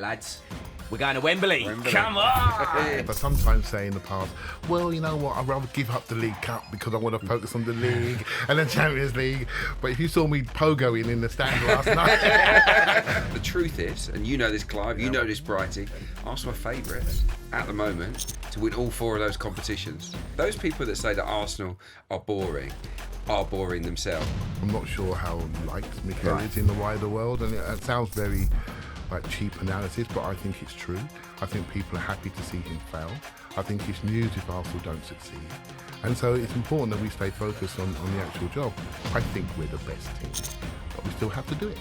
Lads, we're going to Wembley. Come on! But sometimes say in the past, well, you know what, I'd rather give up the League Cup because I want to focus on the League and the Champions League. But if you saw me pogoing in the stand last night... The truth is, and you know this, Clive, you know this, Brighty, Arsenal are favourites at the moment to win all four of those competitions. Those people that say that Arsenal are boring themselves. I'm not sure how liked Mikel is in the wider world, and it sounds very like cheap analysis, but I think it's true. I think people are happy to see him fail. I think it's news if Arsenal don't succeed. And so it's important that we stay focused on the actual job. I think we're the best team, but we still have to do it.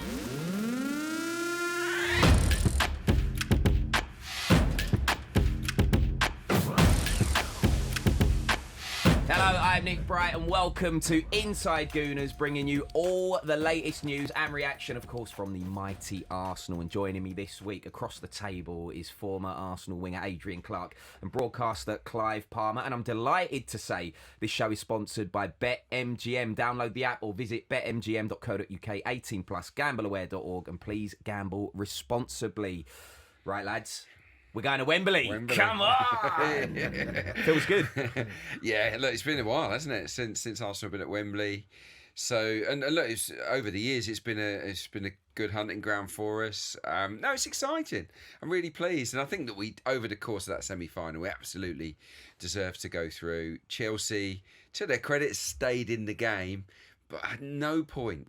Hello, I'm Nick Bright and welcome to Inside Gooners, bringing you all the latest news and reaction, of course, from the mighty Arsenal. And joining me this week across the table is former Arsenal winger Adrian, Clarke, and broadcaster Clive Palmer. And I'm delighted to say this show is sponsored by BetMGM. Download the app or visit betmgm.co.uk, 18 plus, gambleaware.org, and please gamble responsibly. Right, lads? We're going to Wembley. Come on! Feels good. Yeah, look, it's been a while, hasn't it, since Arsenal have been at Wembley. So, and look, over the years, it's been a good hunting ground for us. No, it's exciting. I'm really pleased, and I think that we, over the course of that semi-final, we absolutely deserve to go through. Chelsea, to their credit, stayed in the game, but at no point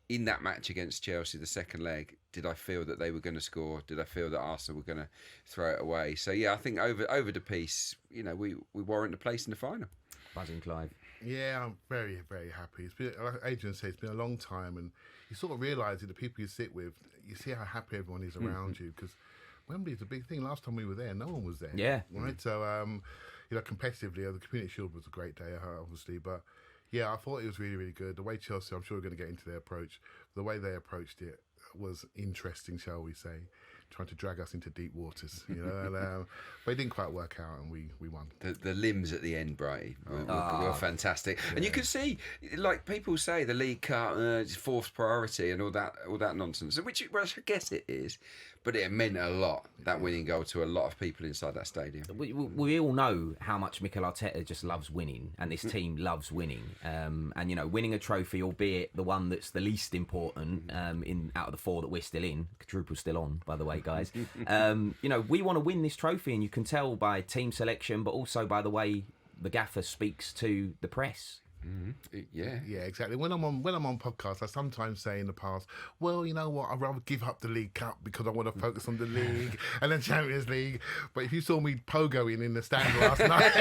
in that match against Chelsea, the second leg, did I feel that they were going to score? Did I feel that Arsenal were going to throw it away? So yeah, I think over the piece, you know, we warrant a place in the final. Buzzing, Clive. Yeah, I'm very, very happy. It's been, like Adrian said, it's been a long time, and you sort of realise that the people you sit with, you see how happy everyone is around you, because Wembley is a big thing. Last time we were there, no one was there. Yeah. Right? So, you know, competitively, the Community Shield was a great day, obviously, but yeah, I thought it was really, really good. The way Chelsea, I'm sure we're going to get into their approach, the way they approached it was interesting, shall we say, trying to drag us into deep waters, you know. And, but it didn't quite work out, and we won. The limbs at the end, Brighty, were fantastic. Yeah. And you could see, like people say, the League Cup is fourth priority and all that nonsense, which I guess it is, but it meant a lot, that winning goal, to a lot of people inside that stadium. We all know how much Mikel Arteta just loves winning, and this team loves winning. And, you know, winning a trophy, albeit the one that's the least important out of the four that we're still in, quadruple's still on, by the way, guys. You know, we want to win this trophy, and you can tell by team selection, but also by the way the gaffer speaks to the press. Yeah, exactly. When I'm on podcasts, I sometimes say in the past, well, you know what, I'd rather give up the League Cup because I want to focus on the League and the Champions League. But if you saw me pogoing in the stand last night,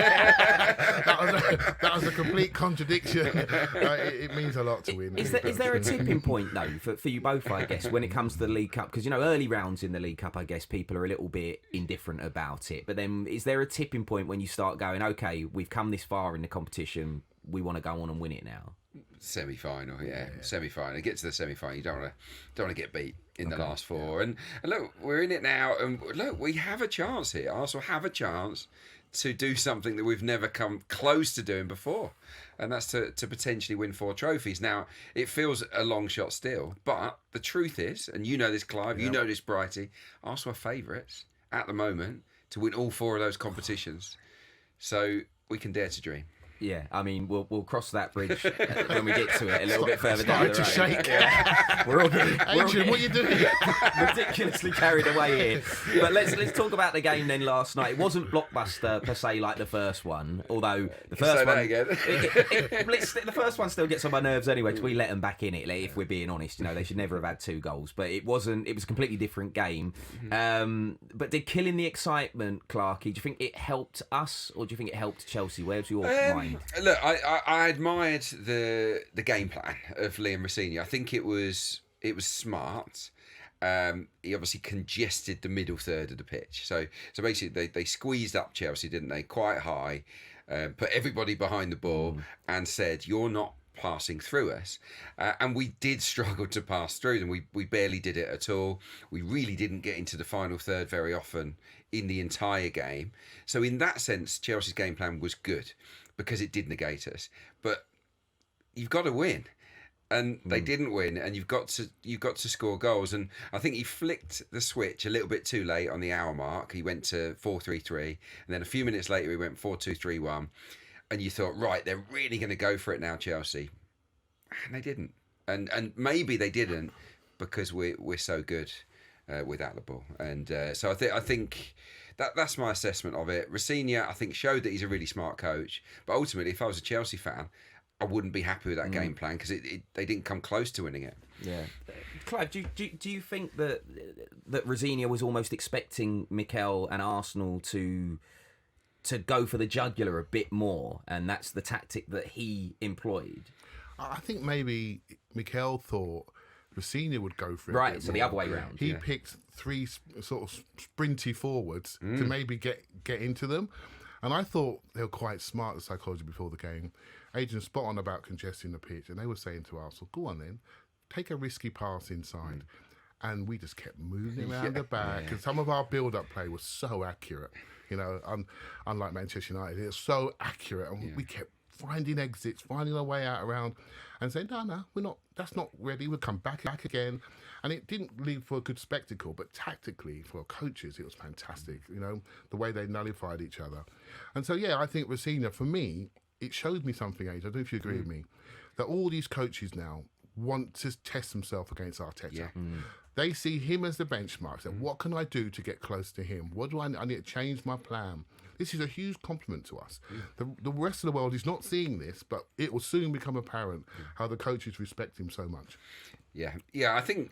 that was a complete contradiction. It means a lot to win. Is there a tipping point though for you both, I guess, when it comes to the League Cup? Because, you know, early rounds in the League Cup, I guess people are a little bit indifferent about it. But then, is there a tipping point when you start going, okay, we've come this far in the competition, we want to go on and win it now? Semi-final, yeah. Semi-final. Get to the semi-final, you don't want to get beat in the last four. And look, we're in it now, and look, we have a chance here. Arsenal have a chance to do something that we've never come close to doing before, and that's to potentially win 4 trophies. Now, it feels a long shot still, but the truth is, and you know this, Clive, you know this, Brighty, Arsenal are favourites at the moment to win all 4 of those competitions. So we can dare to dream. Yeah, I mean, we'll cross that bridge when we get to it a little bit further down the road. Shake. Yeah. We're all getting, Adrian, what are you doing? ridiculously carried away here. But let's talk about the game then last night. It wasn't blockbuster per se like the first one, although the first one, the first one still gets on my nerves anyway, because we let them back in it. Like, if we're being honest, you know, they should never have had 2 goals. But it was a completely different game. But did killing the excitement, Clarke, do you think it helped us, or do you think it helped Chelsea? Where's your mind? Look, I admired the game plan of Liam Rossini. I think it was smart. He obviously congested the middle third of the pitch. So basically they squeezed up Chelsea, didn't they? Quite high, put everybody behind the ball and said, you're not passing through us. And we did struggle to pass through them. We barely did it at all. We really didn't get into the final third very often in the entire game. So in that sense, Chelsea's game plan was good, because it did negate us. But you've got to win. and they didn't win, and you've got to score goals. And I think he flicked the switch a little bit too late on the hour mark. He went to 4-3-3, and then a few minutes later he went 4-2-3-1, and you thought, right, they're really going to go for it now, Chelsea, and they didn't. And maybe they didn't because we're so good without the ball. And so I think that's my assessment of it. Rosenior, I think, showed that he's a really smart coach, but ultimately, if I was a Chelsea fan, I wouldn't be happy with that game plan because they didn't come close to winning it. Yeah, Clive, do you think that Rosenior was almost expecting Mikel and Arsenal to go for the jugular a bit more, and that's the tactic that he employed? I think maybe Mikel thought Rosenior would go for it. Right, so the other way round. He picked three sort of sprinty forwards to maybe get into them. And I thought they were quite smart, the psychology before the game. Adrian spot on about congesting the pitch, and they were saying to Arsenal, go on then, take a risky pass inside. And we just kept moving around the back. And some of our build-up play was so accurate. You know, unlike Manchester United, it was so accurate. And we kept finding exits, finding our way out around, and saying, no, we're not. That's not ready. We'll come back again. And it didn't leave for a good spectacle, but tactically for coaches, it was fantastic. You know, the way they nullified each other. And so, I think Rosenior, for me, it showed me something, Age. I don't know if you agree with me, that all these coaches now want to test themselves against Arteta. Yeah. They see him as the benchmark. So what can I do to get close to him? What do I need to change my plan? This is a huge compliment to us. The rest of the world is not seeing this, but it will soon become apparent how the coaches respect him so much. Yeah, I think...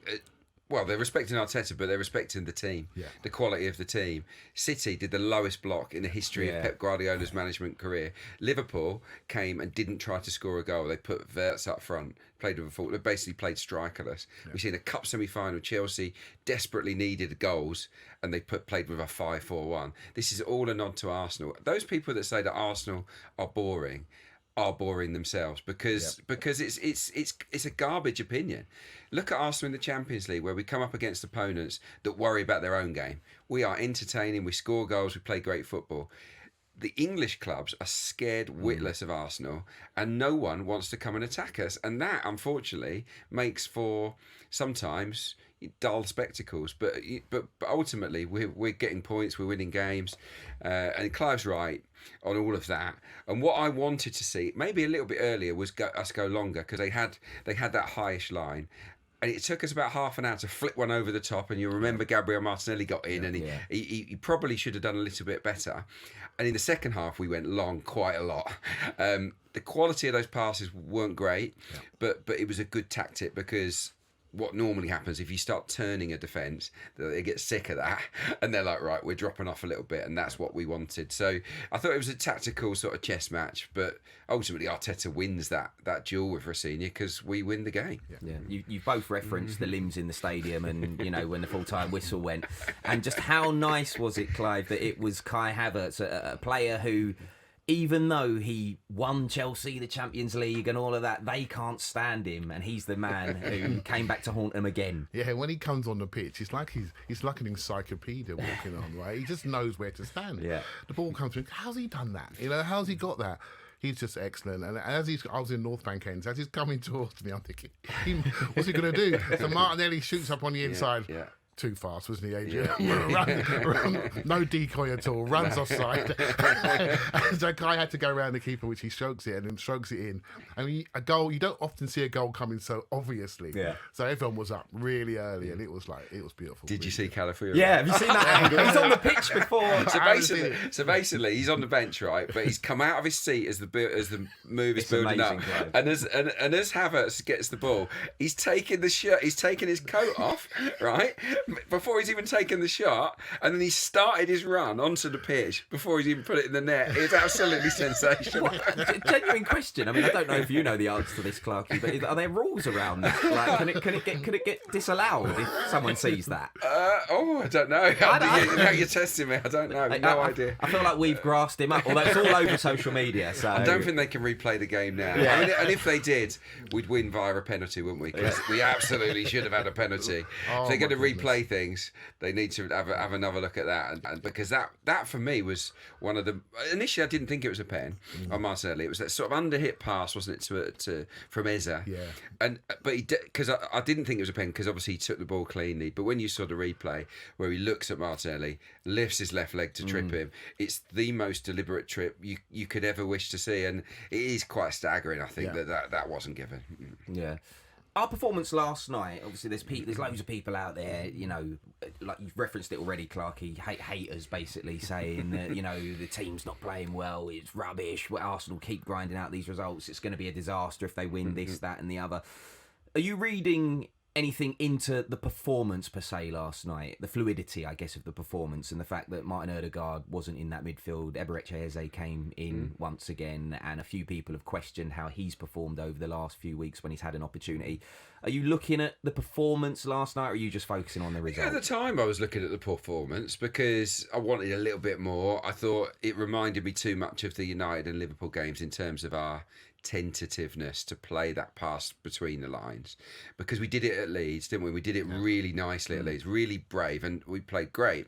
Well, they're respecting Arteta, but they're respecting the team, the quality of the team. City did the lowest block in the history of Pep Guardiola's management career. Liverpool came and didn't try to score a goal. They put Wirtz up front, played with a full. They basically played strikerless. We've seen a cup semi-final. Chelsea desperately needed goals, and they played with a 5-4-1. This is all a nod to Arsenal. Those people that say that Arsenal are boring themselves because it's a garbage opinion. Look at Arsenal in the Champions League, where we come up against opponents that worry about their own game. We are entertaining, we score goals, we play great football. The English clubs are scared witless of Arsenal, and no one wants to come and attack us. And that, unfortunately, makes for sometimes dull spectacles. But ultimately, we're getting points, we're winning games, and Clive's right on all of that. And what I wanted to see, maybe a little bit earlier, was us go longer, because they had that highish line. And it took us about half an hour to flip one over the top. And you remember Gabriel Martinelli got in, and he probably should have done a little bit better. And in the second half, we went long quite a lot. The quality of those passes weren't great, but it was a good tactic, because what normally happens if you start turning a defence, they get sick of that, and they're like, right, we're dropping off a little bit, and that's what we wanted. So I thought it was a tactical sort of chess match, but ultimately Arteta wins that duel with Rosenior, because we win the game. You both referenced the limbs in the stadium, and when the full-time whistle went, and just how nice was it, Clive, that it was Kai Havertz, a player who, even though he won Chelsea the Champions League and all of that, they can't stand him, and he's the man who came back to haunt them again. Yeah, when he comes on the pitch, it's like he's like an encyclopedia walking on, right? He just knows where to stand. Yeah. The ball comes in. How's he done that? How's he got that? He's just excellent. And I was in North Bank ends, as he's coming towards me, I'm thinking, what's he going to do? So Martinelli shoots up on the inside. Yeah. Too fast, wasn't he, Adrian? Run, no decoy at all. Runs offside. So Kai had to go around the keeper, which he strokes it and then strokes it in. I mean, a goal, you don't often see a goal coming so obviously. Yeah. So everyone was up really early, and it was beautiful. Did you see Calafiori? Yeah, have you seen that angle? He's on the pitch before. So basically, he's on the bench, right? But he's come out of his seat as the move is building up, and as Havertz gets the ball, he's taking his coat off, right? Before he's even taken the shot, and then he started his run onto the pitch before he's even put it in the net. It's absolutely sensational. Genuine question. I mean, I don't know if you know the answer to this, Clarke, but are there rules around that? Like, can it get disallowed if someone sees that? I don't know. Now you're testing me. I don't know. No idea. I feel like we've grassed him up, although it's all over social media. So I don't think they can replay the game now. Yeah. I mean, and if they did, we'd win via a penalty, wouldn't we? Because we absolutely should have had a penalty. If they're going to replay replay things, they need to have another look at that, and because that for me was one of the. Initially, I didn't think it was a pen on Martinelli. It was that sort of underhit pass, wasn't it, to from Eza? Yeah. But because I didn't think it was a pen because obviously he took the ball cleanly. But when you saw the replay where he looks at Martinelli, lifts his left leg to trip him, it's the most deliberate trip you could ever wish to see, and it is quite staggering. I think that wasn't given. Yeah. Our performance last night, obviously there's loads of people out there, like you've referenced it already, Clarke, haters basically saying that, the team's not playing well, it's rubbish, Arsenal keep grinding out these results, it's going to be a disaster if they win this, that and the other. Are you reading anything into the performance per se last night, the fluidity, I guess, of the performance, and the fact that Martin Odegaard wasn't in that midfield, Eberechi Eze came in once again, and a few people have questioned how he's performed over the last few weeks when he's had an opportunity. Are you looking at the performance last night, or are you just focusing on the result? At the time, I was looking at the performance because I wanted a little bit more. I thought it reminded me too much of the United and Liverpool games in terms of our tentativeness to play that pass between the lines, because we did it at Leeds, didn't we? We did it really nicely at Leeds, really brave, and we played great.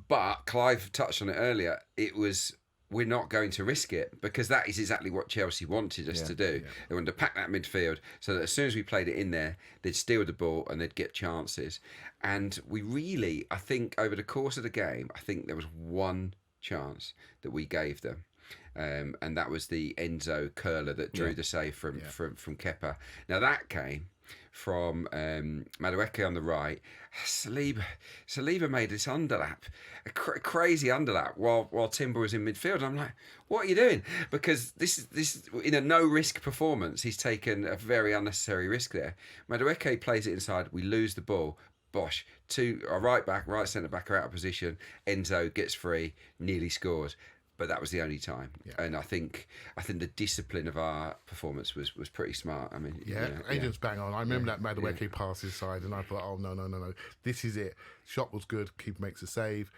But Clive touched on it earlier. It was, we're not going to risk it, because that is exactly what Chelsea wanted us to do. They wanted to pack that midfield so that as soon as we played it in there, they'd steal the ball and they'd get chances. And we really, I think over the course of the game, I think there was one chance that we gave them. And that was the Enzo curler that drew the save from Kepa. Now that came from Madueke on the right. Saliba made this underlap, a crazy underlap, while Timber was in midfield. I'm like, what are you doing? Because this is in a no risk performance. He's taken a very unnecessary risk there. Madueke plays it inside. We lose the ball. Bosh, our right back, right centre back are out of position. Enzo gets free, nearly scores. But that was the only time, and I think the discipline of our performance was pretty smart. I mean, Adrian's bang on. I remember that Madueke pass his side, and I thought, oh no, this is it. Shot was good. Keeper makes a save,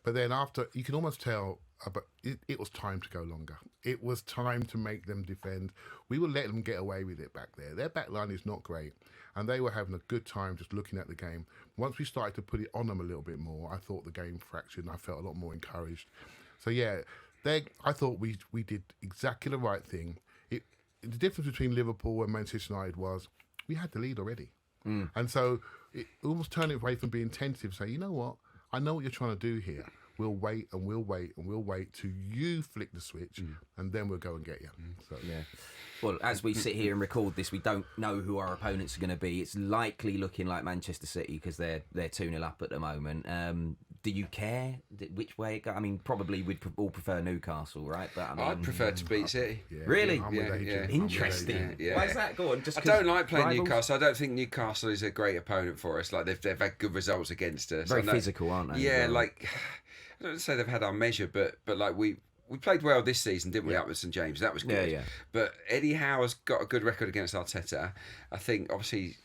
but then after, you can almost tell. But it was time to go longer. It was time to make them defend. We were letting them get away with it back there. Their back line is not great, and they were having a good time just looking at the game. Once we started to put it on them a little bit more, I thought the game fractured, and I felt a lot more encouraged. So I thought we did exactly the right thing. The difference between Liverpool and Manchester United was we had the lead already. And so it almost turned it away from being tentative, say, you know what, I know what you're trying to do here. We'll wait and we'll wait and we'll wait till you flick the switch, and then we'll go and get you. So well, as we sit here and record this, we don't know who our opponents are going to be. It's likely looking like Manchester City because they're 2-0 up at the moment. Do you care which way it goes? I mean, probably we'd all prefer Newcastle, right? But I mean, I'd prefer to beat City. Really? Yeah. Interesting. Yeah. Why is that? Go on. I don't like playing Newcastle. I don't think Newcastle is a great opponent for us. Like they've had good results against us. Very physical, aren't they? Yeah, like I don't say they've had our measure, but like we played well this season, didn't we? Up with St James, that was good. Yeah. But Eddie Howe has got a good record against Arteta. I think obviously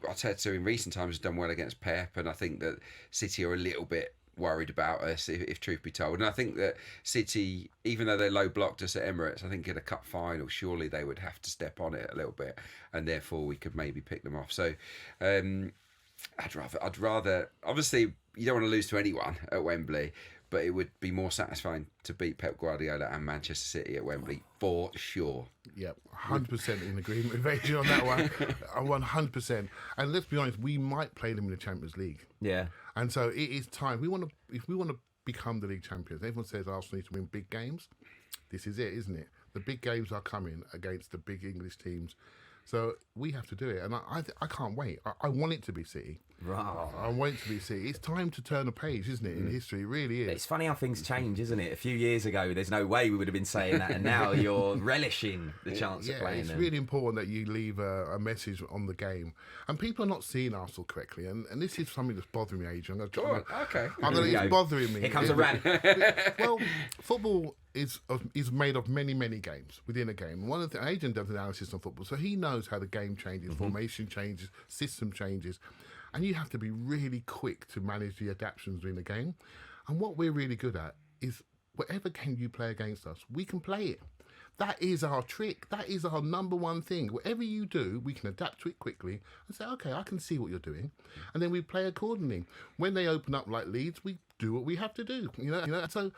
Arteta in recent times has done well against Pep, and I think that City are a little bit worried about us, if truth be told. And I think that City, even though they low blocked us at Emirates, I think in a cup final, surely they would have to step on it a little bit, and therefore we could maybe pick them off. So I'd rather. Obviously, you don't want to lose to anyone at Wembley, but it would be more satisfying to beat Pep Guardiola and Manchester City at Wembley for sure. Yep, 100% in agreement with Adrian on that one. 100%. And let's be honest, we might play them in the Champions League. Yeah. And so it is time. If we want to become the league champions, everyone says Arsenal needs to win big games. This is it, isn't it? The big games are coming against the big English teams. So we have to do it, and I can't wait. I want it to be City. Right. I want it to be City. It's time to turn a page, isn't it, in history? It really is. It's funny how things change, isn't it? A few years ago, there's no way we would have been saying that, and now you're relishing the chance of playing them. It's really important that you leave a message on the game. And people are not seeing Arsenal correctly, and this is something that's bothering me, Adrian. It's bothering me. Here comes a rant. Well, football is made of many, many games within a game. One of the Adrian does analysis on football, so he knows how the game changes, formation changes, system changes, and you have to be really quick to manage the adaptations during the game. And what we're really good at is whatever game you play against us, we can play it. That is our trick. That is our number one thing. Whatever you do, we can adapt to it quickly and say, okay, I can see what you're doing. And then we play accordingly. When they open up like Leeds, we do what we have to do. So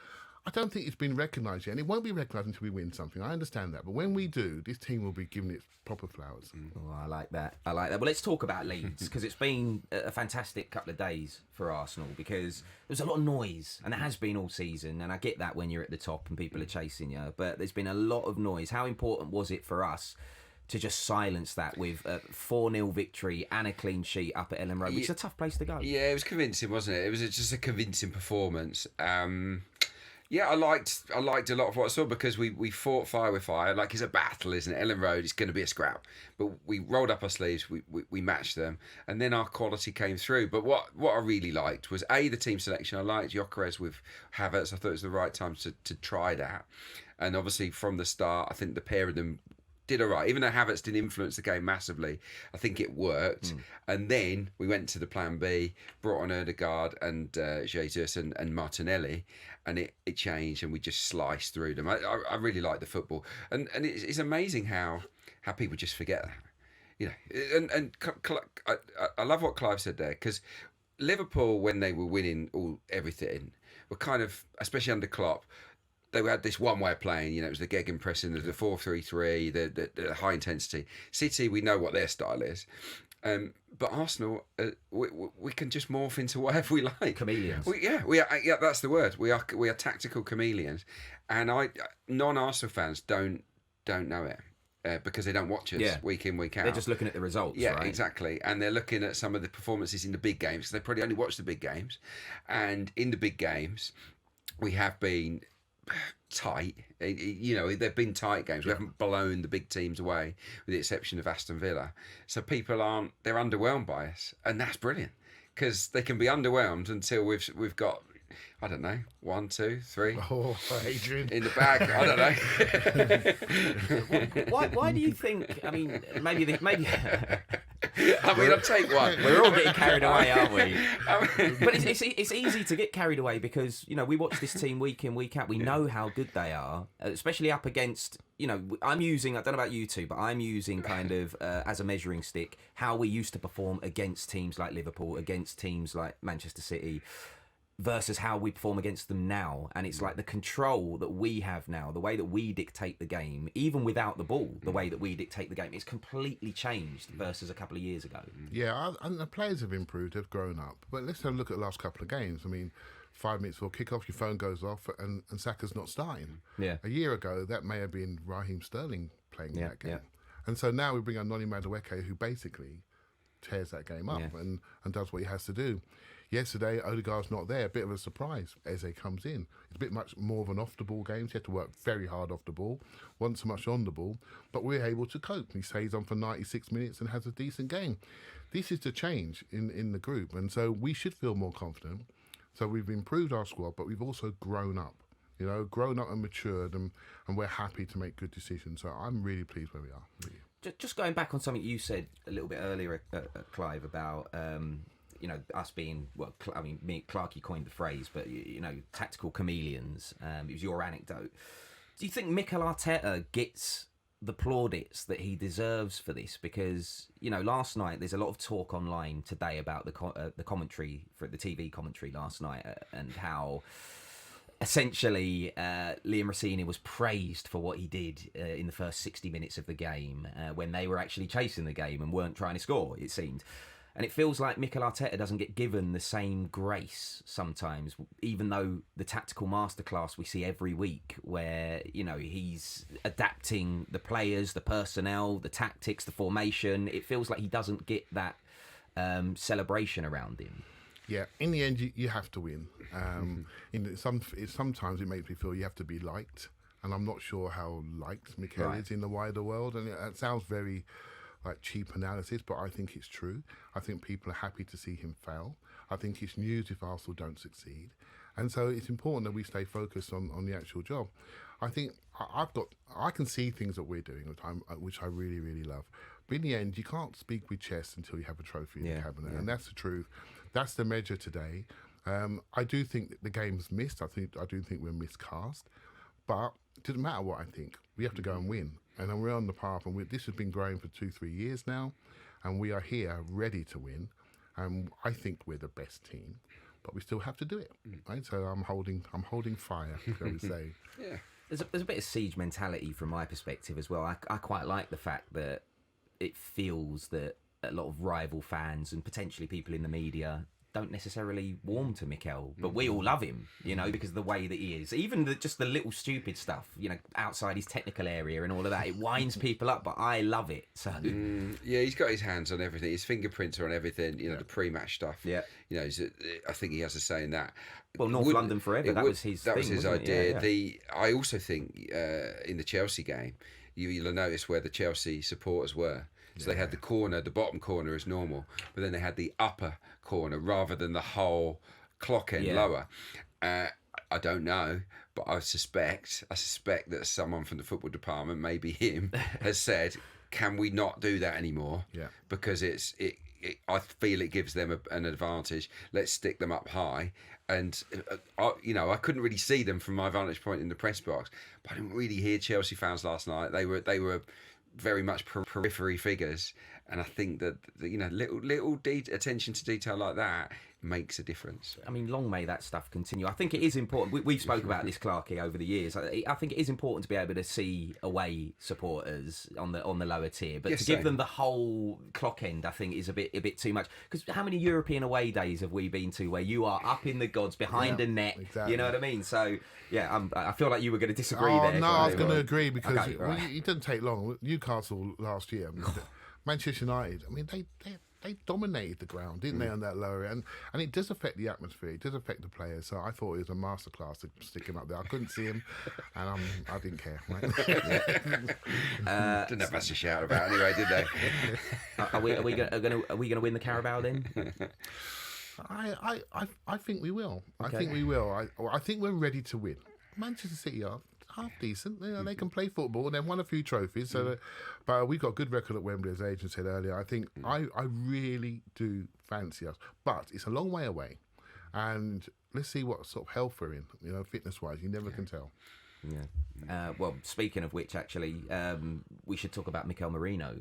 I don't think it's been recognised yet, and it won't be recognised until we win something. I understand that. But when we do, this team will be given its proper flowers. Oh, I like that. Well, let's talk about Leeds, because it's been a fantastic couple of days for Arsenal, because there's a lot of noise, and there has been all season, and I get that when you're at the top and people are chasing you, but there's been a lot of noise. How important was it for us to just silence that with a 4-0 victory and a clean sheet up at Ellen Road, which is a tough place to go? Yeah, it was convincing, wasn't it? It was just a convincing performance. Yeah, I liked a lot of what I saw, because we fought fire with fire. Like, it's a battle, isn't it? Ellen Road, it's going to be a scrap. But we rolled up our sleeves, we matched them, and then our quality came through. But what I really liked was, the team selection. I liked Gyökeres with Havertz. I thought it was the right time to try that. And obviously, from the start, I think the pair of them did all right. Even though Havertz didn't influence the game massively, I think it worked. And then we went to the plan B, brought on Ødegaard and Jesus and Martinelli, and it changed, and we just sliced through them. I really like the football. And it's amazing how people just forget that. I love what Clive said there, because Liverpool, when they were winning everything, were kind of, especially under Klopp, they had this one way of playing. It was the gegenpressing, the 4-3-3, the high intensity. City, we know what their style is. But Arsenal, we can just morph into whatever we like. Chameleons. We are. Yeah, that's the word. We are tactical chameleons, and non-Arsenal fans don't know it. Because they don't watch us week in, week out. They're just looking at the results, yeah, right? Exactly. And they're looking at some of the performances in the big games, because they probably only watch the big games. And in the big games, we have been tight. They've been tight games. We haven't blown the big teams away, with the exception of Aston Villa. So people they're underwhelmed by us. And that's brilliant, because they can be underwhelmed until we've got, I don't know, 1, 2, 3. Oh, Adrian. In the bag. I don't know. Why do you think? I mean, maybe. I'll take one. We're all getting carried away, aren't we? But it's easy to get carried away, because we watch this team week in, week out. We know how good they are, especially up against. I'm using, I don't know about you two, but I'm using kind of as a measuring stick how we used to perform against teams like Liverpool, against teams like Manchester City, versus how we perform against them now. And it's like the control that we have now, the way that we dictate the game, even without the ball, the way that we dictate the game, it's completely changed versus a couple of years ago. Yeah, and the players have improved, they've grown up. But let's have a look at the last couple of games. I mean, 5 minutes before kickoff, your phone goes off and Saka's not starting. Yeah. A year ago, that may have been Raheem Sterling playing in that game. Yeah. And so now we bring on Noni Madueke, who basically tears that game up and does what he has to do. Yesterday, Odegaard's not there. A bit of a surprise. Eze comes in. It's a bit much more of an off-the-ball game. So he had to work very hard off the ball. Wasn't so much on the ball. But we're able to cope. He stays on for 96 minutes and has a decent game. This is the change in the group. And so we should feel more confident. So we've improved our squad, but we've also grown up. Grown up and matured, and we're happy to make good decisions. So I'm really pleased where we are. Really. Just going back on something you said a little bit earlier, Clive, about... us being, Clarke coined the phrase, but, tactical chameleons. It was your anecdote. Do you think Mikel Arteta gets the plaudits that he deserves for this? Because, last night, there's a lot of talk online today about the commentary, for the TV commentary last night, and how essentially Liam Rossini was praised for what he did in the first 60 minutes of the game, when they were actually chasing the game and weren't trying to score, it seemed. And it feels like Mikel Arteta doesn't get given the same grace sometimes, even though the tactical masterclass we see every week, where, he's adapting the players, the personnel, the tactics, the formation. It feels like he doesn't get that celebration around him. Yeah, in the end, you have to win. Sometimes it makes me feel you have to be liked, and I'm not sure how liked Mikel is in the wider world. And it sounds very... like cheap analysis, but I think it's true. I think people are happy to see him fail. I think it's news if Arsenal don't succeed. And so it's important that we stay focused on the actual job. I think I can see things that we're doing at the time, which I really, really love. But in the end, you can't speak with chest until you have a trophy in the cabinet. And that's the truth. That's the measure today. I do think that the game's missed. I do think we're miscast. But it doesn't matter what I think. We have to go and win. And then we're on the path, and this has been growing for 2-3 years now, and we are here ready to win. And I think we're the best team, but we still have to do it, right? So I'm holding fire, shall we say? Yeah. There's a bit of siege mentality from my perspective as well. I quite like the fact that it feels that a lot of rival fans and potentially people in the media don't necessarily warm to Mikel, but we all love him, because of the way that he is. Even just the little stupid stuff, outside his technical area and all of that, it winds people up, but I love it. So yeah, he's got his hands on everything. His fingerprints are on everything. The pre-match stuff. Yeah, I think he has a say in that. Well, North London forever. That was his idea. Yeah. I also think in the Chelsea game, you'll have noticed where the Chelsea supporters were. So they had the bottom corner as normal, but then they had the upper corner rather than the whole clock end lower. I don't know, but I suspect that someone from the football department, maybe him, has said, "Can we not do that anymore? Yeah, because I feel it gives them an advantage. Let's stick them up high." And I couldn't really see them from my vantage point in the press box, but I didn't really hear Chelsea fans last night. They were very much periphery figures, and I think that little attention to detail like that makes a difference. I mean, long may that stuff continue. I think it is important. We've spoken about this, Clarke, over the years. I think it is important to be able to see away supporters on the lower tier, but to give them the whole clock end, I think, is a bit too much. Because how many European away days have we been to where you are up in the gods behind a net? Exactly. You know what I mean? So yeah, I feel like you were going to disagree there. No, I was going to agree because okay, right. it didn't take long. Newcastle last year, Manchester United. I mean, they dominated the ground, didn't they, on that lower end? And it does affect the atmosphere. It does affect the players. So I thought it was a masterclass to stick him up there. I couldn't see him, and I didn't care. Didn't have much to shout about anyway, did they? Are we going to win the Carabao then? I think we will. Okay. I think we will. I think we're ready to win. Manchester City are half decent. They can play football and they've won a few trophies. So, but we've got a good record at Wembley, as Adrian said earlier. I think I really do fancy us, but it's a long way away. And let's see what sort of health we're in. Fitness-wise, you never can tell. Yeah. Well, speaking of which, actually, we should talk about Mikel Merino.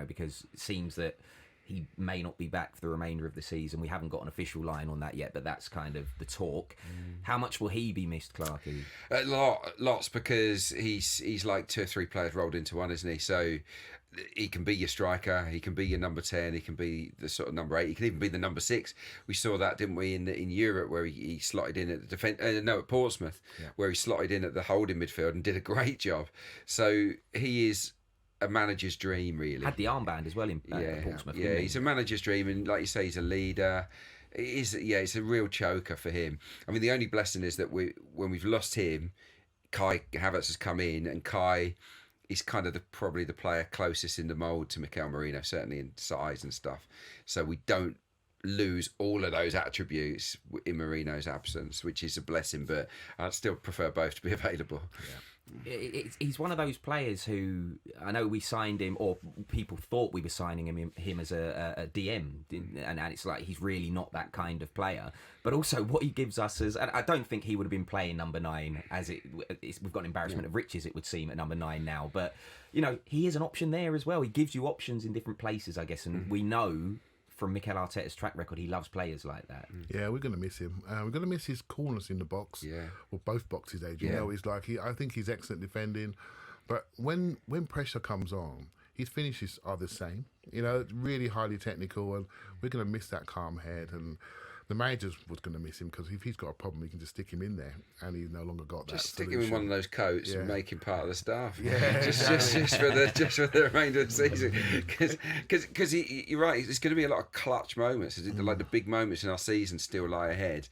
Because it seems that he may not be back for the remainder of the season. We haven't got an official line on that yet, but that's kind of the talk. How much will he be missed, Clarke? Lots, because he's like 2 or 3 players rolled into one, isn't he? So he can be your striker, he can be your number 10, he can be the sort of number 8, he can even be the number 6. We saw that, didn't we, in Europe, where he slotted in at the defence. At Portsmouth, where he slotted in at the holding midfield and did a great job. So he is a manager's dream, really. Had the armband as well in Portsmouth. Yeah, he's a manager's dream, and like you say, he's a leader. It's a real choker for him. I mean, the only blessing is that when we've lost him, Kai Havertz has come in, and Kai is kind of probably the player closest in the mould to Mikel Merino, certainly in size and stuff. So we don't lose all of those attributes in Merino's absence, which is a blessing, but I'd still prefer both to be available. Yeah. He's one of those players who, I know we signed him, or people thought we were signing him as a DM, and it's like he's really not that kind of player. But also what he gives us is, and I don't think he would have been playing number 9 we've got an embarrassment of riches, it would seem, at number 9 now. But he is an option there as well. He gives you options in different places, I guess, and we know from Mikel Arteta's track record, he loves players like that. Yeah, we're going to miss him. We're going to miss his coolness in the box. Yeah. Well, both boxes, Adrian. I think he's excellent defending. But when pressure comes on, his finishes are the same. Really highly technical, and we're going to miss that calm head. And the manager was going to miss him, because if he's got a problem, he can just stick him in there, and he's no longer got that. Just stick him in one of those coats and make him part of the staff. Yeah, just for the remainder of the season. Because you're right, there's going to be a lot of clutch moments. Like the big moments in our season still lie ahead,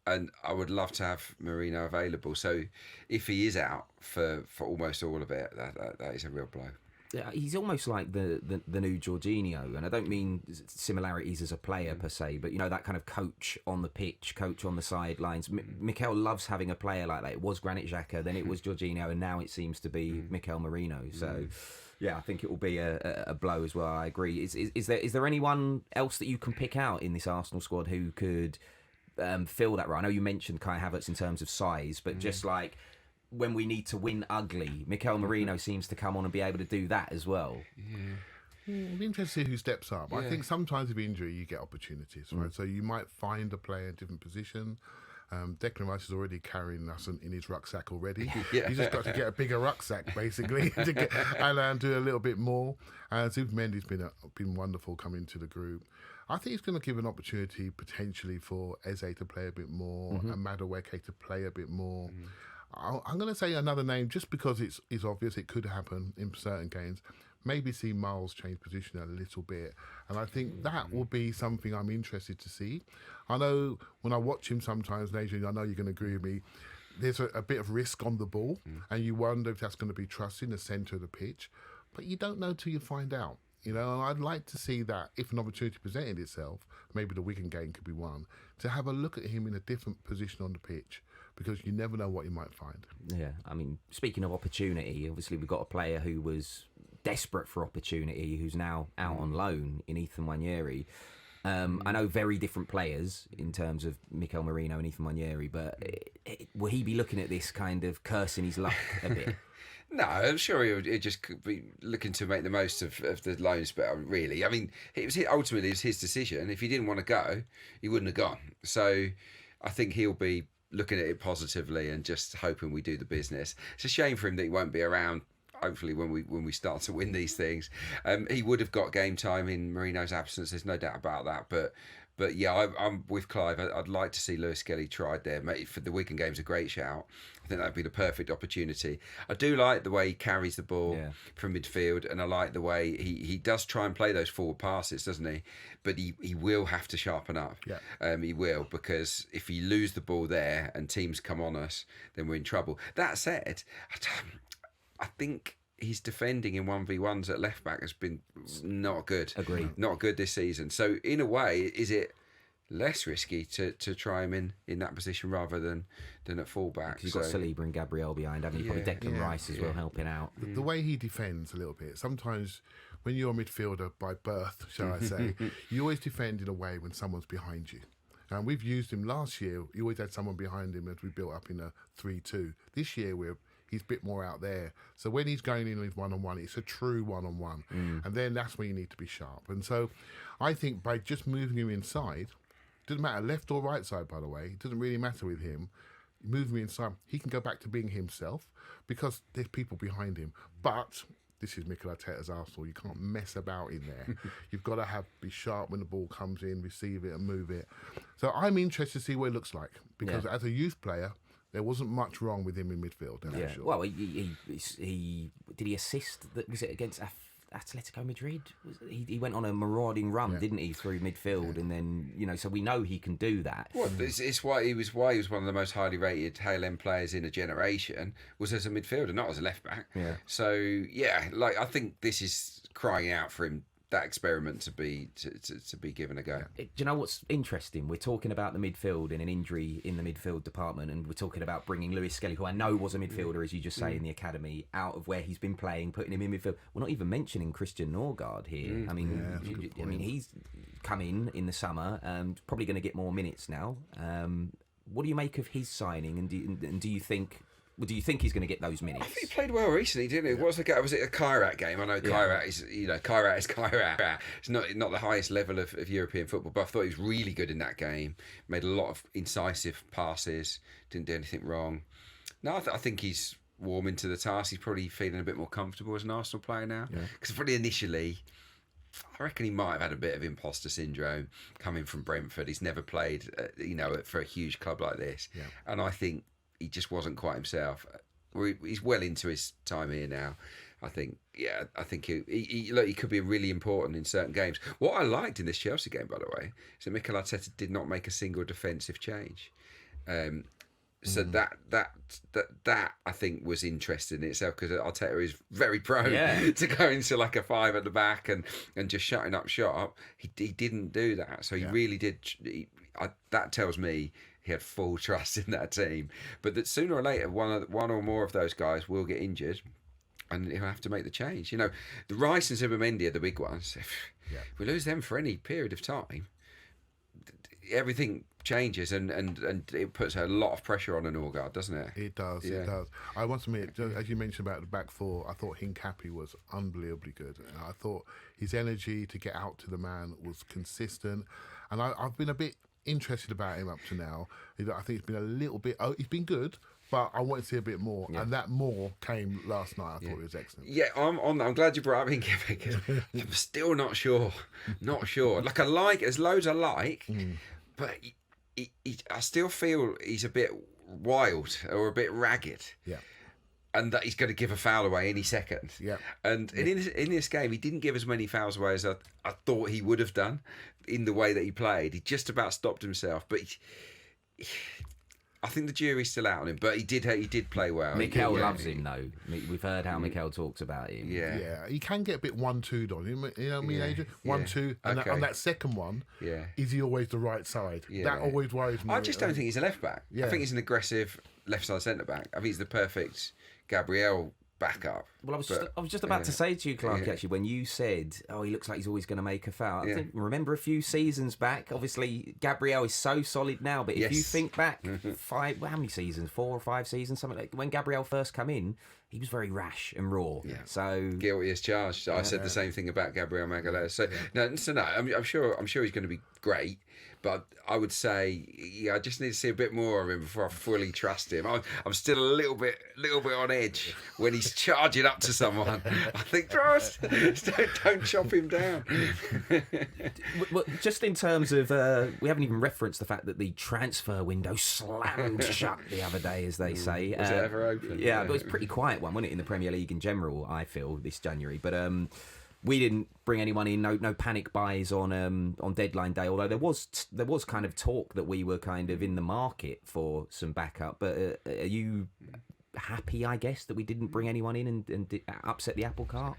and I would love to have Merino available. So if he is out for almost all of it, that is a real blow. Yeah, he's almost like the new Jorginho, and I don't mean similarities as a player per se, but that kind of coach on the pitch, coach on the sidelines. Mikel loves having a player like that. It was Granit Xhaka, then it was Jorginho, and now it seems to be Mikel Merino. So yeah, I think it will be a blow as well. I agree. Is there anyone else that you can pick out in this Arsenal squad who could fill that role? I know you mentioned Kai Havertz in terms of size, but just like when we need to win ugly. Mikel Merino seems to come on and be able to do that as well. It'll be interesting to see who steps up. I think sometimes with injury you get opportunities, right? So you might find a player in a different position. Declan Rice is already carrying us in his rucksack already. He's just got to get a bigger rucksack, basically, and do a little bit more. Zubimendi's been wonderful coming to the group. I think it's going to give an opportunity potentially for Eze to play a bit more, and Madueke to play a bit more. I'm going to say another name just because it's obvious it could happen in certain games. Maybe see Miles change position a little bit. And I think that will be something I'm interested to see. I know when I watch him sometimes, Adrian, I know you're going to agree with me, there's a bit of risk on the ball, and you wonder if that's going to be trusted in the centre of the pitch. But you don't know till you find out. And I'd like to see that if an opportunity presented itself, maybe the Wigan game could be one, to have a look at him in a different position on the pitch, because you never know what you might find. Yeah, I mean, speaking of opportunity, obviously we've got a player who was desperate for opportunity, who's now out on loan in Ethan Nwaneri. I know very different players in terms of Mikel Merino and Ethan Nwaneri, but will he be looking at this kind of cursing his luck a bit? No, I'm sure he'll just be looking to make the most of the loan spell, really. I mean, ultimately it was his decision. If he didn't want to go, he wouldn't have gone. So I think he'll be looking at it positively and just hoping we do the business. It's a shame for him that he won't be around. Hopefully, when we start to win these things, he would have got game time in Marino's absence. There's no doubt about that. But yeah, I'm with Clive. I'd like to see Lewis Skelly tried there. Mate, for the Wigan game's a great shout. I think that'd be the perfect opportunity. I do like the way he carries the ball from midfield, and I like the way he does try and play those forward passes, doesn't he? But he will have to sharpen up. Yeah. He will, because if you lose the ball there and teams come on us, then we're in trouble. That said, I think his defending in 1v1s at left back has been not good. Agreed. Not good this season. So in a way, is it less risky to try him in that position rather than at fullback? You've got Saliba and Gabriel behind, haven't you? Probably Declan Rice as well helping out. The way he defends a little bit. Sometimes when you're a midfielder by birth, shall I say, you always defend in a way when someone's behind you. And we've used him last year. You always had someone behind him as we built up in a 3-2. This year he's a bit more out there. So when he's going in with one-on-one, it's a true one-on-one. And then that's when you need to be sharp. And so I think by just moving him inside, doesn't matter left or right side, by the way, it doesn't really matter with him, moving him inside, he can go back to being himself because there's people behind him. But this is Mikel Arteta's Arsenal. You can't mess about in there. You've got to be sharp when the ball comes in, receive it and move it. So I'm interested to see what it looks like, because as a youth player, there wasn't much wrong with him in midfield. I'm sure. Well, he did he assist? Was it against Atletico Madrid? He went on a marauding run, didn't he, through midfield, and then so we know he can do that. Well, it's why he was one of the most highly rated tail end players in a generation, was as a midfielder, not as a left back. Yeah. So I think this is crying out for him, that experiment to be given a go. Do you know what's interesting? We're talking about the midfield and an injury in the midfield department, and we're talking about bringing Lewis Skelly, who I know was a midfielder, as you just say, in the academy, out of where he's been playing, putting him in midfield. We're not even mentioning Christian Norgard here. I mean, he's come in the summer, probably going to get more minutes now. What do you make of his signing, and do you think he's going to get those minutes? I think he played well recently, didn't he? Was it a Kairat game? I know Kairat is, Kairat is Kairat. It's not the highest level of European football, but I thought he was really good in that game. Made a lot of incisive passes. Didn't do anything wrong. No, I think he's warming to the task. He's probably feeling a bit more comfortable as an Arsenal player now. Because probably initially, I reckon he might have had a bit of imposter syndrome coming from Brentford. He's never played, for a huge club like this. Yeah. And I think he just wasn't quite himself. He's well into his time here now. I think he could be really important in certain games. What I liked in this Chelsea game, by the way, is that Mikel Arteta did not make a single defensive change. So that I think was interesting in itself, because Arteta is very prone to go into like a 5 at the back and just shutting up shop. He didn't do that, so he really did. That tells me he had full trust in that team, but that sooner or later one or more of those guys will get injured, and he'll have to make the change. The Rice and Zubimendi are the big ones. If we lose them for any period of time, everything changes and it puts a lot of pressure on an Norgard, doesn't it? It does, Yeah. it does. I must admit, as you mentioned about the back four, I thought Hincapie was unbelievably good. I thought his energy to get out to the man was consistent, and I've been a bit interested about him up to now. I think it's been a little bit. Oh, he's been good, but I want to see a bit more, and that more came last night. I thought it was excellent. Yeah, I'm glad you brought up Hincapie. I'm still not sure. Like there's loads I like, but I still feel he's a bit wild or a bit ragged. Yeah. And that he's going to give a foul away any second. Yeah. And in this game, he didn't give as many fouls away as I thought he would have done in the way that he played. He just about stopped himself. But I think the jury's still out on him. But he did play well. Mikel loves him, though. We've heard how Mikel talks about him. Yeah. He can get a bit 1-2'd on him. You know what I mean, Adrian? 1-2. And on that second one, is he always the right side? Yeah. That always worries me. I just don't think he's a left back. I think he's an aggressive left side centre back. I think he's the perfect Gabriel backup. Well, I was just about to say to you, Clarke, actually, when you said, "Oh, he looks like he's always going to make a foul." I think, remember a few seasons back. Obviously, Gabriel is so solid now, but if you think back how many seasons? 4 or 5 seasons, something like when Gabriel first came in. He was very rash and raw. Yeah. So guilty as charged. I said the same thing about Gabriel Magalhaes. So no. I'm sure he's going to be great. But I would say, I just need to see a bit more of him before I fully trust him. I'm still a little bit on edge when he's charging up to someone. I think, don't chop him down. Well, just in terms of, we haven't even referenced the fact that the transfer window slammed shut the other day, as they say. Was it ever open? Yeah, but it was a pretty quiet one, wasn't it, in the Premier League in general, I feel, this January. But we didn't bring anyone in. No panic buys on deadline day. Although there was kind of talk that we were kind of in the market for some backup. But are you happy, I guess, that we didn't bring anyone in and upset the apple cart?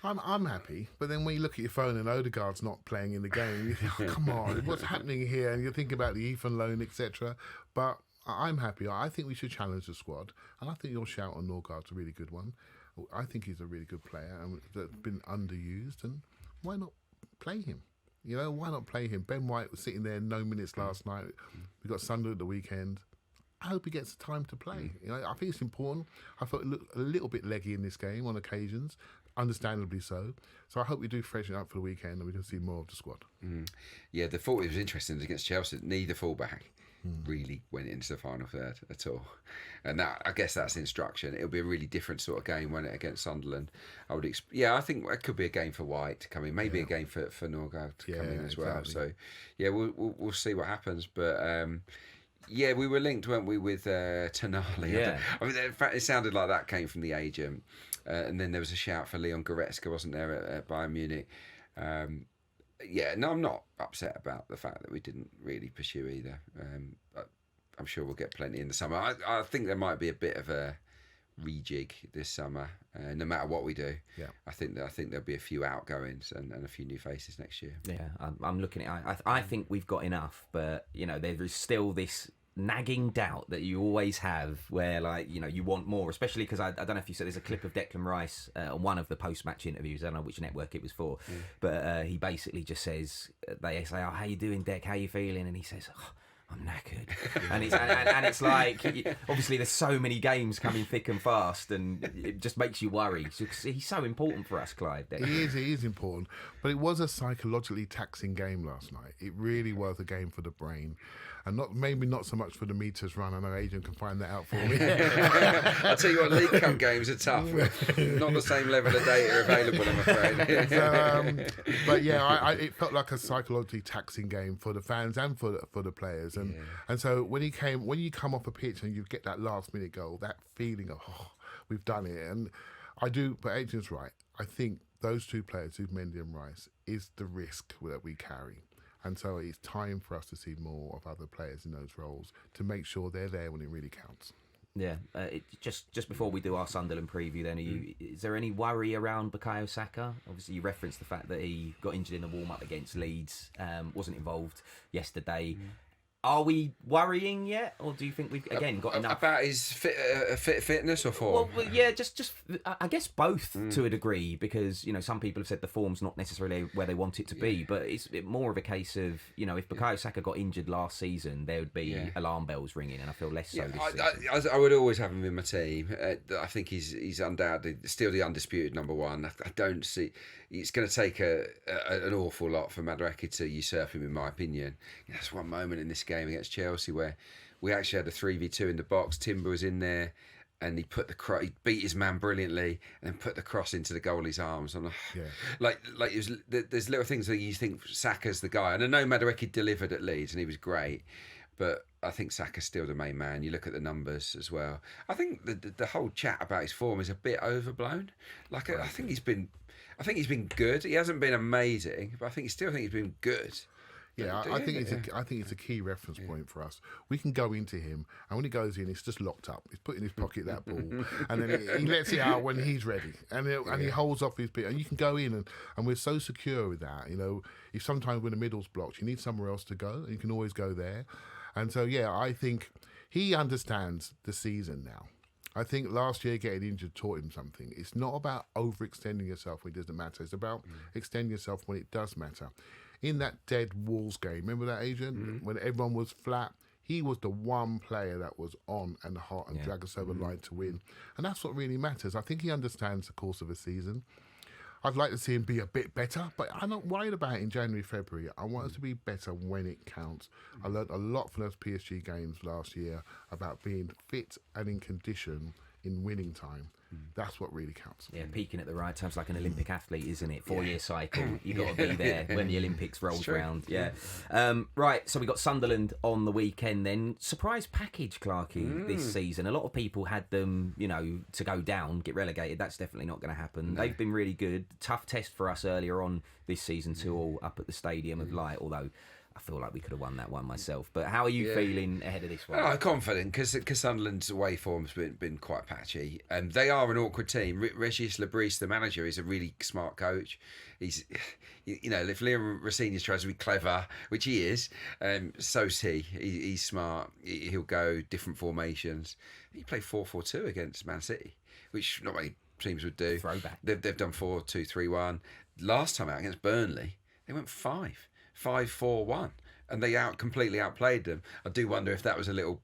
I'm happy, but then when you look at your phone and Odegaard's not playing in the game, you think, oh, come on, what's happening here? And you're thinking about the Ethan loan, etc. But I'm happy. I think we should challenge the squad, and I think your shout on Norgard's a really good one. I think he's a really good player and that's been underused, and why not play him? You know, why not play him? Ben White was sitting there, no minutes last night. We got Sunderland at the weekend. I hope he gets the time to play. You know, I think it's important. I thought it looked a little bit leggy in this game on occasions, understandably so. So I hope we do freshen up for the weekend and we can see more of the squad. Yeah, it was interesting against Chelsea. Neither fullback really went into the final third at all, and that, I guess that's instruction. It'll be a really different sort of game, won't it, against Sunderland? I think it could be a game for White to come in, maybe a game for Norgard to come in as well. So we'll see what happens, but we were linked, weren't we, with Tonali? Yeah. I mean, in fact, it sounded like that came from the agent, and then there was a shout for Leon Goretzka, wasn't there, at Bayern Munich? I'm not upset about the fact that we didn't really pursue either. I'm sure we'll get plenty in the summer. I think there might be a bit of a rejig this summer, no matter what we do. Yeah, I think there'll be a few outgoings and a few new faces next year. Yeah, I'm looking at. I think we've got enough, but there is still this nagging doubt that you always have, where you want more, especially because I don't know if you said there's a clip of Declan Rice on one of the post-match interviews. I don't know which network it was for, but he basically just says, they say, "Oh, how you doing, Dec? How you feeling?" And he says, "Oh, I'm knackered," and it's like, obviously there's so many games coming thick and fast, and it just makes you worry. He's so important for us, Clive. He is important, but it was a psychologically taxing game last night. It really was a game for the brain. And maybe not so much for the meters run. I know Adrian can find that out for me. I'll tell you what, League Cup games are tough. Not the same level of data available, I'm afraid. But yeah, it felt like a psychologically taxing game for the fans and for the players. And so when you come off a pitch and you get that last minute goal, that feeling of, we've done it. And I do, but Adrian's right. I think those two players, Mendy and Rice, is the risk that we carry. And so it's time for us to see more of other players in those roles to make sure they're there when it really counts. Yeah, just before we do our Sunderland preview, then, is there any worry around Bukayo Saka? Obviously, you referenced the fact that he got injured in the warm-up against Leeds, wasn't involved yesterday. Are we worrying yet, or do you think we've again got enough about his fitness or form? Well, yeah, just I guess both to a degree, because some people have said the form's not necessarily where they want it to be, but it's more of a case of if Bukayo Saka got injured last season, there would be alarm bells ringing, and I feel less so this season. I would always have him in my team. I think he's undoubtedly still the undisputed number one. I don't see. It's going to take an awful lot for Madueke to usurp him, in my opinion. That's one moment in this game against Chelsea where we actually had a 3v2 in the box. Timber was in there, and he he beat his man brilliantly, and then put the cross into the goalie's arms. And there's little things that you think Saka's the guy. And I know Madueke delivered at Leeds, and he was great, but I think Saka's still the main man. You look at the numbers as well. I think the whole chat about his form is a bit overblown. I think he's been good. He hasn't been amazing, but I think he's been good. Yeah, I think it's a key reference point for us. We can go into him, and when he goes in, it's just locked up. He's put in his pocket that ball, and then he lets it out when he's ready, and he holds off his bit, and you can go in, and we're so secure with that. If sometimes when the middle's blocked, you need somewhere else to go, and you can always go there. And so, I think he understands the season now. I think last year getting injured taught him something. It's not about overextending yourself when it doesn't matter. It's about extending yourself when it does matter. In that dead Wolves game, remember that, Adrian? When everyone was flat, he was the one player that was on and hot and dragged us over the line to win. And that's what really matters. I think he understands the course of a season. I'd like to see him be a bit better, but I'm not worried about it in January, February. I want us to be better when it counts. I learned a lot from those PSG games last year about being fit and in condition in winning time. That's what really counts. Yeah, peaking at the right times, like an Olympic athlete, isn't it? 4-year cycle. You've got to be there when the Olympics rolls round. Yeah. Right, so we got Sunderland on the weekend then. Surprise package, Clarke, this season. A lot of people had them, to go down, get relegated. That's definitely not going to happen. They've been really good. Tough test for us earlier on this season, all up at the Stadium of Light, although I feel like we could have won that one myself. But how are you feeling ahead of this one? I'm confident because Sunderland's away form's been quite patchy. They are an awkward team. Regis Lebris, the manager, is a really smart coach. He's, if Liam Rossinius tries to be clever, which he is, so's he. He's smart. He'll go different formations. He played 4-4-2 against Man City, which not many teams would do. Throwback. They've done 4-2-3-1. Last time out against Burnley, they went 5-4-1, and they completely outplayed them. I do wonder if that was a little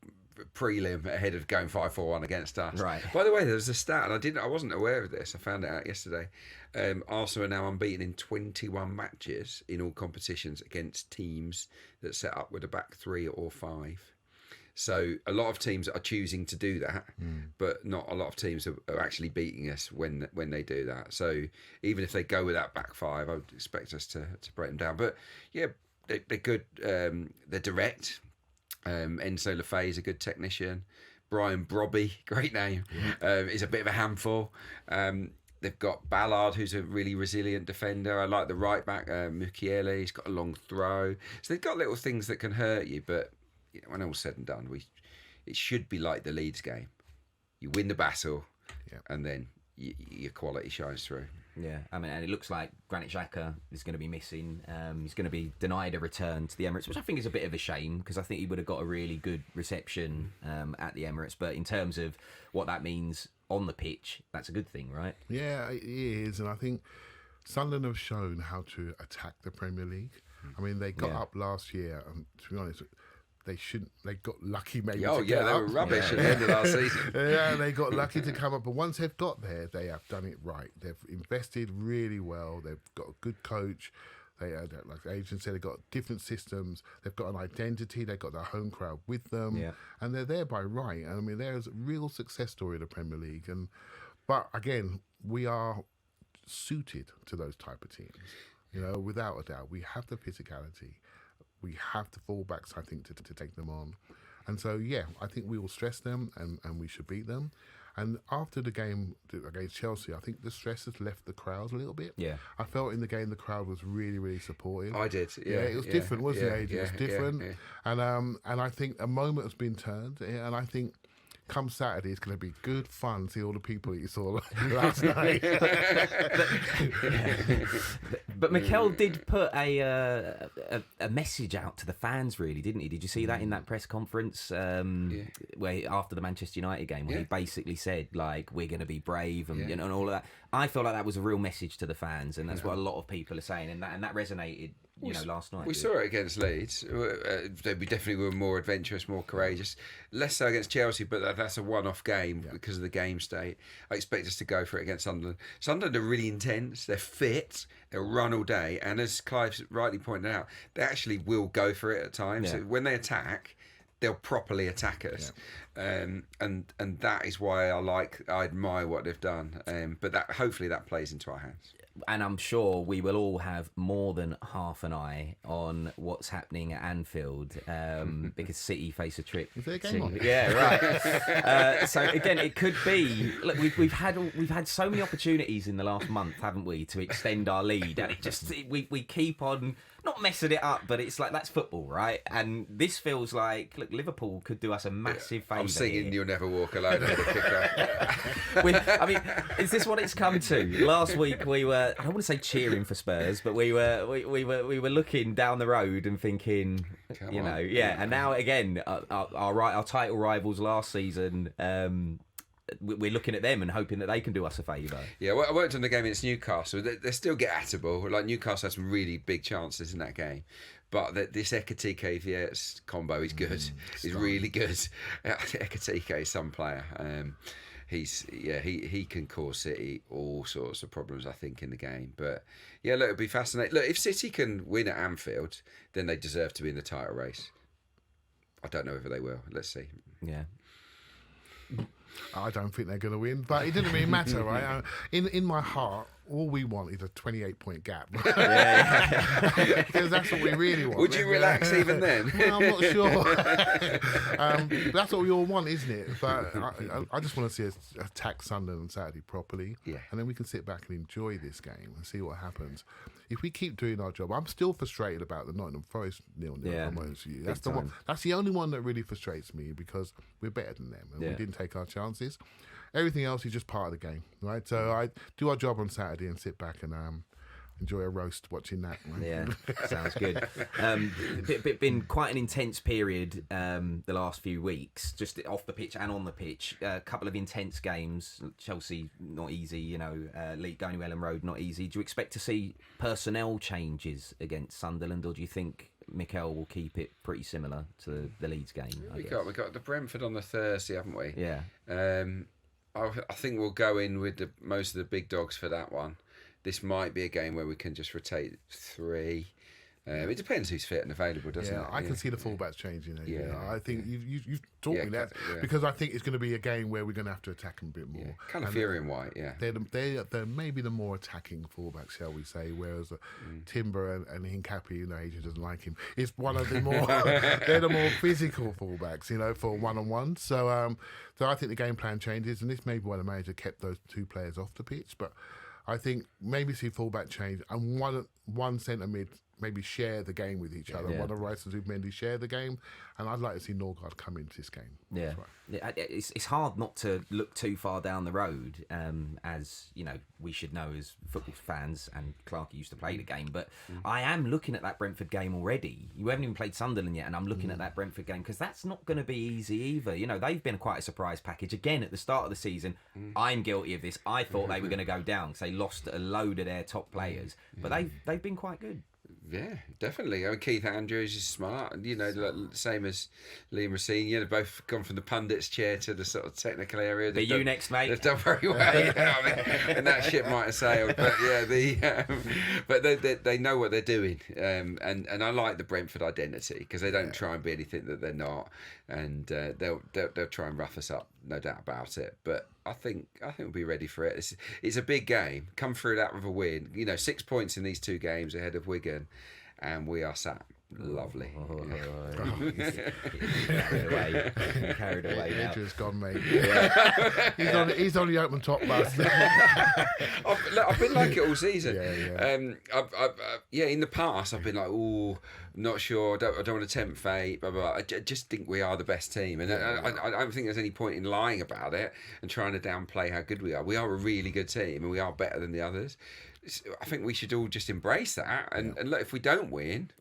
prelim ahead of going 5-4-1 against us. Right. By the way, there was a stat, and I wasn't aware of this. I found it out yesterday. Arsenal are now unbeaten in 21 matches in all competitions against teams that set up with a back 3 or 5. So a lot of teams are choosing to do that, but not a lot of teams are actually beating us when they do that. So even if they go with that back 5, I would expect us to break them down. But yeah, they're good. They're direct. Enzo Lefebvre is a good technician. Brian Brobby, great name, is a bit of a handful. They've got Ballard, who's a really resilient defender. I like the right back, Mukiele. He's got a long throw. So they've got little things that can hurt you, but when all's said and done, it should be like the Leeds game. You win the battle, and then your quality shines through. Yeah, and it looks like Granit Xhaka is going to be missing. He's going to be denied a return to the Emirates, which I think is a bit of a shame because I think he would have got a really good reception at the Emirates. But in terms of what that means on the pitch, that's a good thing, right? Yeah, it is, and I think Sunderland have shown how to attack the Premier League. I mean, they got up last year, and to be honest, they got lucky maybe to get they up. were rubbish at the end of last season. Yeah, they got lucky to come up. But once they've got there, they have done it right. They've invested really well. They've got a good coach. They like Adrian said, they've got different systems. They've got an identity. They've got their home crowd with them. Yeah. And they're there by right. And I mean, there's a real success story of the Premier League. But again, we are suited to those type of teams. Without a doubt. We have the physicality. We have the fullbacks, I think, to take them on. And so, I think we will stress them and we should beat them. And after the game against Chelsea, I think the stress has left the crowd a little bit. Yeah. I felt in the game the crowd was really, really supportive. I did, it was different, wasn't it, Adrian? It was different. And I think a moment has been turned. And I think come Saturday, it's going to be good fun. See all the people that you saw last night. But Mikel did put a message out to the fans, really, didn't he? Did you see that in that press conference where after the Manchester United game, where he basically said, like, we're going to be brave and, and all of that? I feel like that was a real message to the fans, and that's what a lot of people are saying, and that resonated. Last night we saw it against Leeds. We definitely were more adventurous, more courageous. Less so against Chelsea, but that's a one-off game because of the game state. I expect us to go for it against Sunderland. Sunderland are really intense. They're fit. They'll run all day, and as Clive rightly pointed out, they actually will go for it at times. So when they attack, they'll properly attack us, and that is why I admire what they've done. But hopefully that plays into our hands. And I'm sure we will all have more than half an eye on what's happening at Anfield because City face a trip. Is there a game on? Yeah, right. So again, it could be. Look, we've had so many opportunities in the last month, haven't we, to extend our lead, and we keep on not messing it up, but it's like that's football, right? And this feels like, look, Liverpool could do us a massive favour. I'm singing here. "You'll Never Walk Alone" at the kickoff. I mean, is this what it's come to? Last week we were, I don't want to say cheering for Spurs, but we were looking down the road and thinking, and now again, our title rivals last season. We're looking at them and hoping that they can do us a favour. Yeah, well, I worked on the game against Newcastle. They still get at-able. Like, Newcastle had some really big chances in that game. But this Ekitike-Viets combo is good. He's really good. Ekitike is some player. He can cause City all sorts of problems, I think, in the game. But yeah, look, it'll be fascinating. Look, if City can win at Anfield, then they deserve to be in the title race. I don't know whether they will. Let's see. Yeah. I don't think they're going to win, but it didn't really matter, right? In my heart, all we want is a 28-point gap. Because that's what we really want. Would you relax even then? Well, I'm not sure. That's what we all want, isn't it? But I just want to see us attack Sunderland on Saturday properly. Yeah. And then we can sit back and enjoy this game and see what happens. If we keep doing our job, I'm still frustrated about the Nottingham Forest 0-0. Yeah. I'm honest with you. That's the one. That's the only one that really frustrates me because we're better than them and we didn't take our chances. Everything else is just part of the game, right? So I do our job on Saturday and sit back and enjoy a roast watching that. Yeah, sounds good. Been quite an intense period the last few weeks, just off the pitch and on the pitch. A couple of intense games. Chelsea, not easy, going to Ellen Road, not easy. Do you expect to see personnel changes against Sunderland, or do you think Mikel will keep it pretty similar to the Leeds game? We got the Brentford on the Thursday, haven't we? Yeah. I think we'll go in with most of the big dogs for that one. This might be a game where we can just rotate three. It depends who's fit and available, doesn't it? I can see the fullbacks changing. I think you've taught me that yeah. because I think it's going to be a game where we're going to have to attack them a bit more. Yeah. Calafiori and White, They're maybe the more attacking fullbacks, shall we say, whereas Timber and Hincapi, Adrian doesn't like him, is one of the more, they're the more physical fullbacks, for one-on-one. So I think the game plan changes, and this may be why the manager kept those two players off the pitch, but I think maybe see fullback change and one centre mid maybe share the game with each other. One of Rice and Zubimendi share the game, and I'd like to see Norgard come into this game. Yeah, right. It's hard not to look too far down the road, as we should know as football fans. And Clarke used to play the game, but I am looking at that Brentford game already. You haven't even played Sunderland yet, and I'm looking at that Brentford game because that's not going to be easy either. They've been quite a surprise package again at the start of the season. I'm guilty of this. I thought they were going to go down because they lost a load of their top players, but they've been quite good. Yeah, definitely. Keith Andrews is smart, same as Liam Racine. They've both gone from the pundit's chair to the sort of technical area. Next, mate. They've done very well, and that ship might have sailed. But but they know what they're doing, and I like the Brentford identity because they don't try and be anything that they're not, and they'll try and rough us up, no doubt about it. But I think we'll be ready for it. It's a big game. Come through that with a win. 6 points in these two games ahead of Wigan, and we are sat Lovely. Carried away now. Adrian's gone, mate. He's on the open top bus. I've been like it all season. Yeah. In the past, I've been like, oh, not sure. I don't want to tempt fate. Blah, blah, blah. I just think we are the best team, and I don't think there's any point in lying about it and trying to downplay how good we are. We are a really good team, and we are better than the others. I think we should all just embrace that. And look, if we don't win,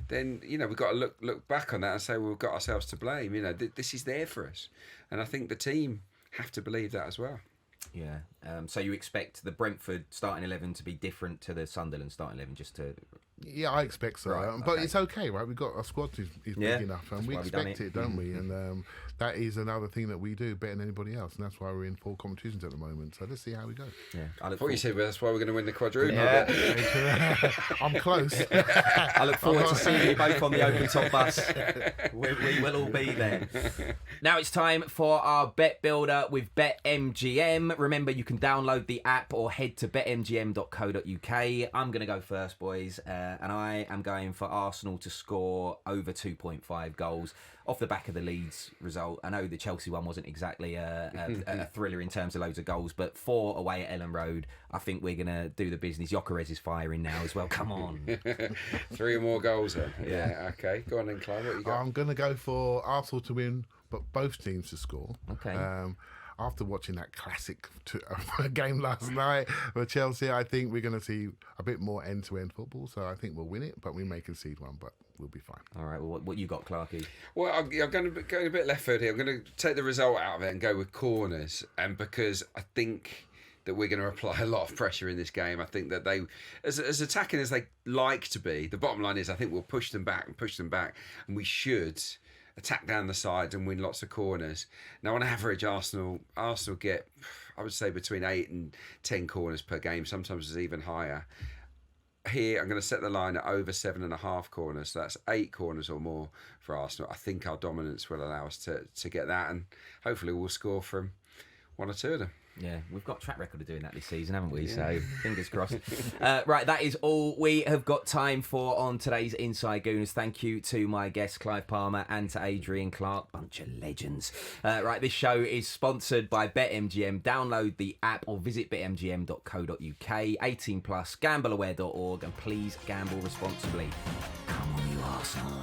then we've got to look back on that and say, well, we've got ourselves to blame. This is there for us, and I think the team have to believe that as well. Yeah. So you expect the Brentford starting 11 to be different to the Sunderland starting 11, just to... Yeah, I expect so. Right, But okay. it's okay, right? We've got our squad is big enough, and we expect it, don't we? And that is another thing that we do better than anybody else, and that's why we're in 4 competitions at the moment. So let's see how we go. Yeah. I thought you said that's why we're going to win the quadruple. Yeah. I'm close. I look forward to seeing you both on the open top bus. We will all be there. Now it's time for our bet builder with BetMGM. Remember, you can download the app or head to betmgm.co.uk. I'm going to go first, boys, and I am going for Arsenal to score over 2.5 goals off the back of the Leeds result. I know the Chelsea one wasn't exactly a thriller in terms of loads of goals, but 4 away at Ellen Road, I think we're going to do the business. Gyökeres is firing now as well. Come on. 3 or more goals then. Yeah, okay. Go on then, Clive. What you got? I'm going to go for Arsenal to win, but both teams to score. Okay. After watching that classic game last night for Chelsea, I think we're going to see a bit more end-to-end football. So I think we'll win it, but we may concede one, but we'll be fine. All right. Well, what you got, Clarke? Well, I'm going to go a bit left field here. I'm going to take the result out of it and go with corners, and because I think that we're going to apply a lot of pressure in this game. I think that they, as attacking as they like to be, the bottom line is I think we'll push them back, and we should attack down the sides and win lots of corners. Now, on average, Arsenal get, I would say, between 8 and 10 corners per game. Sometimes it's even higher. Here, I'm going to set the line at over 7.5 corners. So that's 8 corners or more for Arsenal. I think our dominance will allow us to get that, and hopefully we'll score from 1 or 2 of them. Yeah, we've got a track record of doing that this season, haven't we? So, fingers crossed. Right, that is all we have got time for on today's Inside Gooners. Thank you to my guests, Clive Palmer, and to Adrian Clarke. Bunch of legends. Right, this show is sponsored by BetMGM. Download the app or visit betmgm.co.uk. 18+, gambleaware.org, and please gamble responsibly. Come on, you Arsenal.